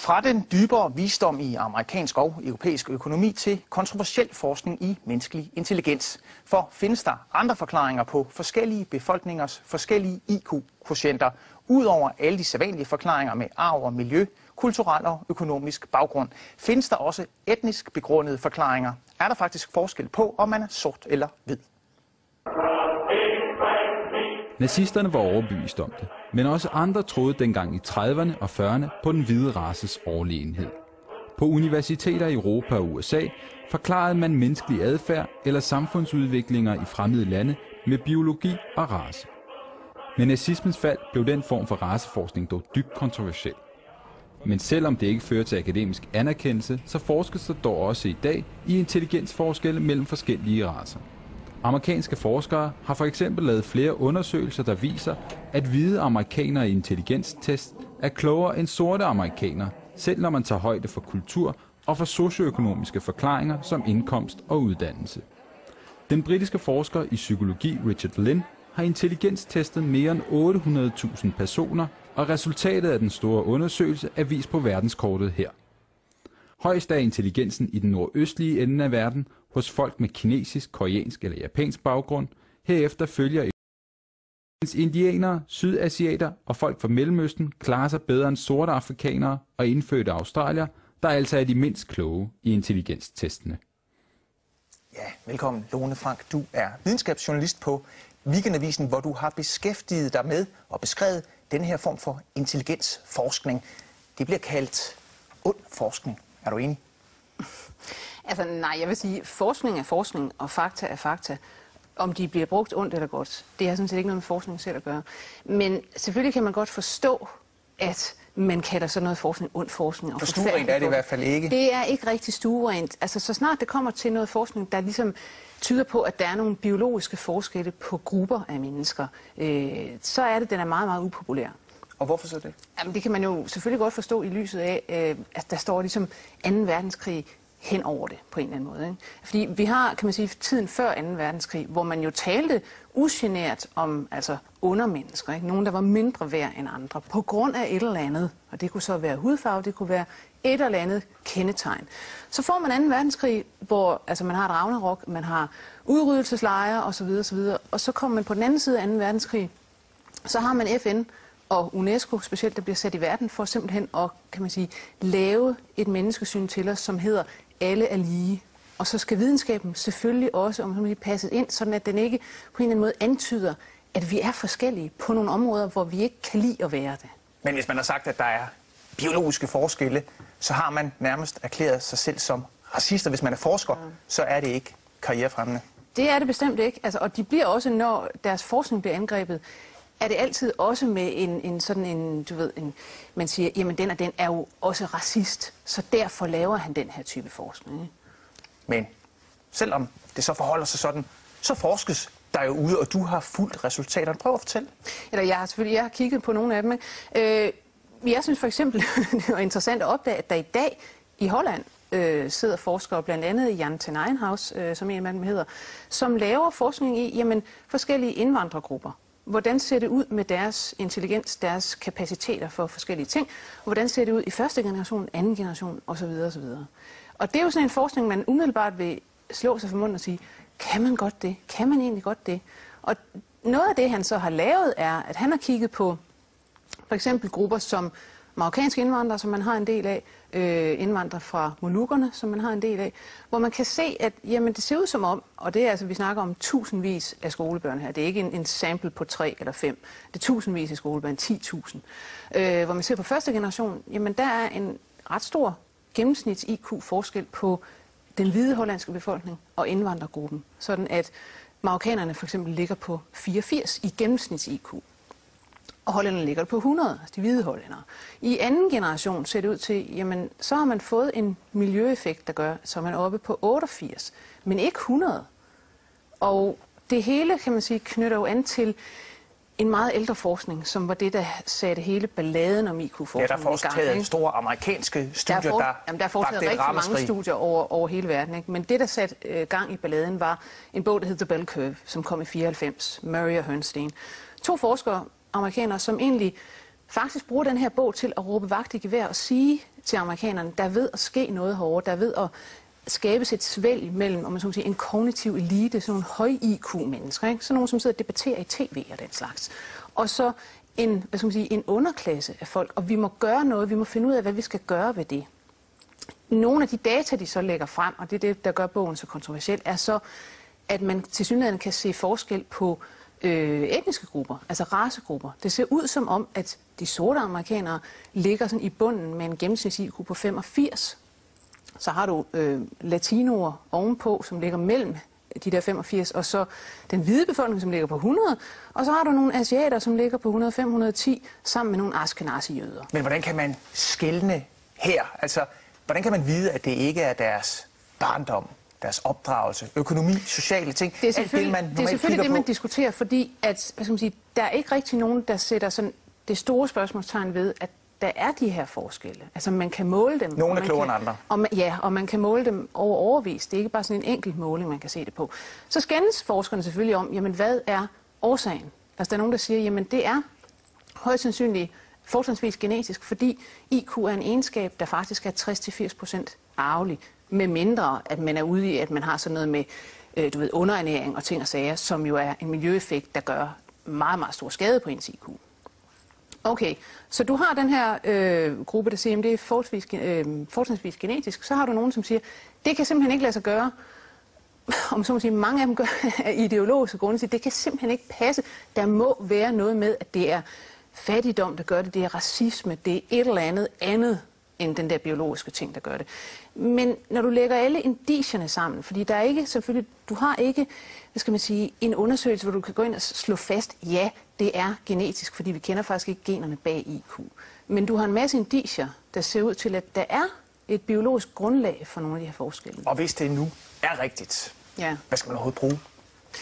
Fra den dybere visdom i amerikansk og europæisk økonomi til kontroversiel forskning i menneskelig intelligens. For findes der andre forklaringer på forskellige befolkningers forskellige IQ-quotienter, udover alle de sædvanlige forklaringer med arv og miljø, kulturel og økonomisk baggrund? Findes der også etnisk begrundede forklaringer? Er der faktisk forskel på, om man er sort eller hvid? Nazisterne var overbevist om det, men også andre troede dengang i 30'erne og 40'erne på den hvide races overlegenhed. På universiteter i Europa og USA forklarede man menneskelig adfærd eller samfundsudviklinger i fremmede lande med biologi og race. Med nazismens fald blev den form for raceforskning dog dybt kontroversiel. Men selvom det ikke fører til akademisk anerkendelse, så forskes der dog også i dag i intelligensforskelle mellem forskellige racer. Amerikanske forskere har for eksempel lavet flere undersøgelser, der viser, at hvide amerikanere i intelligenstest er klogere end sorte amerikanere, selv når man tager højde for kultur og for socioøkonomiske forklaringer som indkomst og uddannelse. Den britiske forsker i psykologi Richard Lynn har intelligenstestet mere end 800.000 personer, og resultatet af den store undersøgelse er vist på verdenskortet her. Højst er intelligensen i den nordøstlige ende af verden hos folk med kinesisk, koreansk eller japansk baggrund. Herefter følger indianere, sydasiater og folk fra Mellemøsten klarer sig bedre end sorte afrikanere og indfødte australier, der altså er de mindst kloge i intelligenstestene. Ja, velkommen Lone Frank. Du er videnskabsjournalist på Weekendavisen, hvor du har beskæftiget dig med og beskrevet den her form for intelligensforskning. Det bliver kaldt ond forskning. Er du enig? Altså nej, jeg vil sige, forskning er forskning, og fakta er fakta. Om de bliver brugt ondt eller godt, det har sådan set ikke noget med forskning selv at gøre. Men selvfølgelig kan man godt forstå, at man kalder sådan noget forskning ond forskning. For stuerent er det i hvert fald ikke. Det er ikke rigtig stuerent. Altså så snart det kommer til noget forskning, der ligesom tyder på, at der er nogle biologiske forskelle på grupper af mennesker, så er det, den er meget, meget upopulær. Og hvorfor så det? Jamen, det kan man jo selvfølgelig godt forstå i lyset af, at der står ligesom 2. verdenskrig hen over det på en eller anden måde. Ikke? Fordi vi har, kan man sige, tiden før 2. verdenskrig, hvor man jo talte ugenert om altså undermennesker, ikke? Nogen, der var mindre værd end andre, på grund af et eller andet. Og det kunne så være hudfarve, det kunne være et eller andet kendetegn. Så får man 2. verdenskrig, hvor altså, man har et Ragnarok, man har udryddelseslejre osv. osv. Og så kommer man på den anden side af 2. verdenskrig, så har man FN og UNESCO specielt, der bliver sat i verden for simpelthen at, kan man sige, lave et menneskesyn til os, som hedder alle er lige. Og så skal videnskaben selvfølgelig også, om man passet ind, sådan at den ikke på en eller anden måde antyder, at vi er forskellige på nogle områder, hvor vi ikke kan lide at være det. Men hvis man har sagt, at der er biologiske forskelle, så har man nærmest erklæret sig selv som racister. Hvis man er forsker, så er det ikke karrierefremmende. Det er det bestemt ikke. Altså, og de bliver også, når deres forskning bliver angrebet, er det altid også med en sådan en, du ved, man siger, jamen den og den er jo også racist, så derfor laver han den her type forskning. Ikke? Men selvom det så forholder sig sådan, så forskes der jo ude, og du har fulgt resultaterne. Prøv at fortælle. Eller jeg har kigget på nogle af dem. Ikke? Jeg synes for eksempel, det var interessant at opdage, at der i dag i Holland sidder forskere, blandt andet Jan ten Eijnhaus, som en af dem hedder, som laver forskning i jamen, forskellige indvandrergrupper. Hvordan ser det ud med deres intelligens, deres kapaciteter for forskellige ting? Og hvordan ser det ud i første generation, anden generation osv. osv. Og det er jo sådan en forskning, man umiddelbart vil slå sig for munden og sige, kan man godt det? Kan man egentlig godt det? Og noget af det, han så har lavet, er, at han har kigget på for eksempel grupper som marokkanske indvandrere, som man har en del af, indvandrere fra Molukkerne, som man har en del af, hvor man kan se, at jamen, det ser ud som om, og det er altså, vi snakker om tusindvis af skolebørn her, det er ikke en sample på 3 eller 5, det er tusindvis af skolebørn, 10.000, hvor man ser på første generation, jamen der er en ret stor gennemsnits-IQ-forskel på den hvide hollandske befolkning og indvandrergruppen, sådan at marokkanerne for eksempel ligger på 84 i gennemsnits-IQ. Og hollænderne ligger på 100, altså de hvide hollændere. I anden generation ser det ud til, jamen så har man fået en miljøeffekt, der gør, så man er oppe på 88, men ikke 100. Og det hele, kan man sige, knytter jo an til en meget ældre forskning, som var det, der satte hele balladen om IQ-forskning i gang. Ja, der er foretaget store amerikanske studier, der er foretaget rigtig mange studier over hele verden. Ikke? Men det, der satte gang i balladen, var en bog, der hed The Bell Curve, som kom i 94, Murray og Hernstein. 2 forskere, amerikanere, som egentlig faktisk bruger den her bog til at råbe vagt i gevær og sige til amerikanerne, der ved at ske noget herovre, der ved at skabes et svælg mellem, om man så må sige, en kognitiv elite, sådan nogle høj-IQ-mennesker, ikke? Sådan nogle, som sidder og debatterer i tv og den slags. Og så en, hvad skal man sige, en underklasse af folk, og vi må gøre noget, vi må finde ud af, hvad vi skal gøre ved det. Nogle af de data, de så lægger frem, og det er det, der gør bogen så kontroversiel, er så, at man tilsyneladende kan se forskel på etniske grupper, altså racegrupper. Det ser ud som om, at de sorte amerikanere ligger sådan i bunden med en gennemsnits-IQ på 85. Så har du latinoer ovenpå, som ligger mellem de der 85, og så den hvide befolkning, som ligger på 100, og så har du nogle asiater, som ligger på 105-110, sammen med nogle ashkenazi-jøder. Men hvordan kan man skelne her? Altså, hvordan kan man vide, at det ikke er deres barndom, deres opdragelse, økonomi, sociale ting? Det er selvfølgelig det, man diskuterer, fordi at, hvad skal man sige, der er ikke rigtig nogen, der sætter sådan det store spørgsmålstegn ved, at der er de her forskelle. Altså man kan måle dem. Nogle er klogere end andre. Og man kan måle dem over overvis. Det er ikke bare sådan en enkelt måling, man kan se det på. Så skændes forskerne selvfølgelig om, jamen hvad er årsagen? Altså der er nogen, der siger, jamen det er højst sandsynligt fortrinsvis genetisk, fordi IQ er en egenskab, der faktisk er 60-80% arvelig, med mindre at man er ude i, at man har sådan noget med underernæring og ting og sager, som jo er en miljøeffekt, der gør meget, meget stor skade på ens IQ. Okay, så du har den her gruppe, der siger, at det er fortrinsvis genetisk. Så har du nogen, som siger, det kan simpelthen ikke lade sig gøre. Om så må sige, mange af dem gør af ideologiske grunde, siger, det kan simpelthen ikke passe. Der må være noget med, at det er fattigdom, der gør det, det er racisme, det er et eller andet end den der biologiske ting, der gør det. Men når du lægger alle indicierne sammen, fordi der er ikke selvfølgelig, du har ikke, hvad skal man sige, en undersøgelse, hvor du kan gå ind og slå fast, ja, det er genetisk, fordi vi kender faktisk ikke generne bag IQ. Men du har en masse indicier, der ser ud til, at der er et biologisk grundlag for nogle af de her forskelle. Og hvis det nu er rigtigt, hvad skal man overhovedet bruge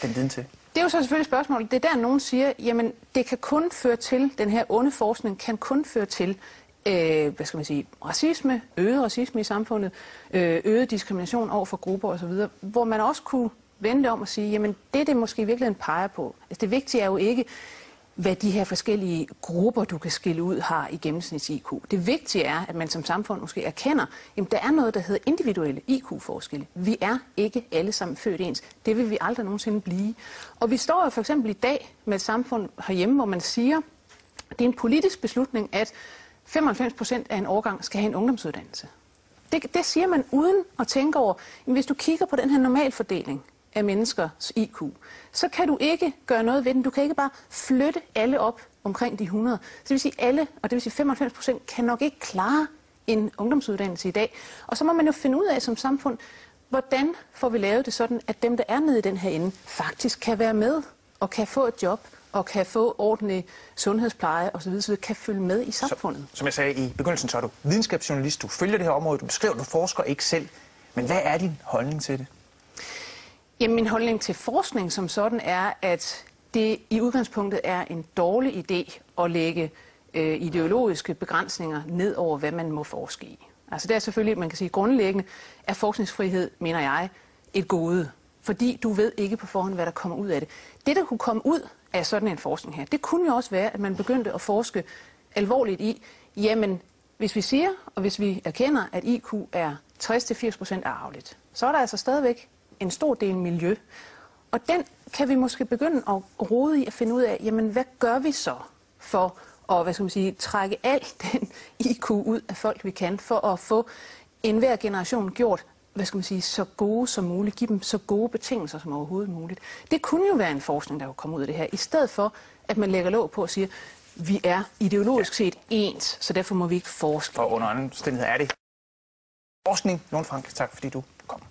den viden til? Det er jo så selvfølgelig spørgsmålet. Det er der, nogen siger, jamen det kan kun føre til, den her onde forskning kan kun føre til, hvad skal man sige, racisme, øget racisme i samfundet, øget diskrimination over for grupper osv., hvor man også kunne vende om og sige, jamen det måske virkelig en peger på. Altså, det vigtige er jo ikke, hvad de her forskellige grupper, du kan skille ud, har i gennemsnits-IQ. Det vigtige er, at man som samfund måske erkender, at der er noget, der hedder individuelle IQ-forskelle. Vi er ikke alle sammen født ens. Det vil vi aldrig nogensinde blive. Og vi står jo for eksempel i dag med et samfund herhjemme, hvor man siger, at det er en politisk beslutning, at 95% af en årgang skal have en ungdomsuddannelse. Det siger man uden at tænke over, at hvis du kigger på den her normalfordeling af menneskers IQ, så kan du ikke gøre noget ved den. Du kan ikke bare flytte alle op omkring de 100. Så det vil sige alle, og det vil sige 95% kan nok ikke klare en ungdomsuddannelse i dag. Og så må man jo finde ud af som samfund, hvordan får vi lavet det sådan, at dem, der er nede i den her ende, faktisk kan være med og kan få et job og kan få ordentlig sundhedspleje osv., så kan følge med i samfundet. Som jeg sagde i begyndelsen, så er du videnskabsjournalist, du følger det her område, du beskriver, du forsker ikke selv. Men hvad er din holdning til det? Jamen, min holdning til forskning som sådan er, at det i udgangspunktet er en dårlig idé at lægge ideologiske begrænsninger ned over, hvad man må forske i. Altså det er selvfølgelig, man kan sige, grundlæggende er forskningsfrihed, mener jeg, et gode. Fordi du ved ikke på forhånd, hvad der kommer ud af det. Det, der kunne komme ud af sådan en forskning her, det kunne jo også være, at man begyndte at forske alvorligt i, jamen, hvis vi siger, og hvis vi erkender, at IQ er 60-80% arveligt, så er der altså stadigvæk en stor del miljø. Og den kan vi måske begynde at rode i at finde ud af, jamen, hvad gør vi så for at, hvad skal man sige, trække al den IQ ud af folk, vi kan, for at få enhver generation gjort, hvad skal man sige, så gode som muligt, give dem så gode betingelser som overhovedet muligt. Det kunne jo være en forskning, der kunne komme ud af det her, i stedet for, at man lægger låg på og siger, vi er ideologisk set ens, så derfor må vi ikke forske. Og under anden omstændighed er det forskning. Jon Frank, tak fordi du kom.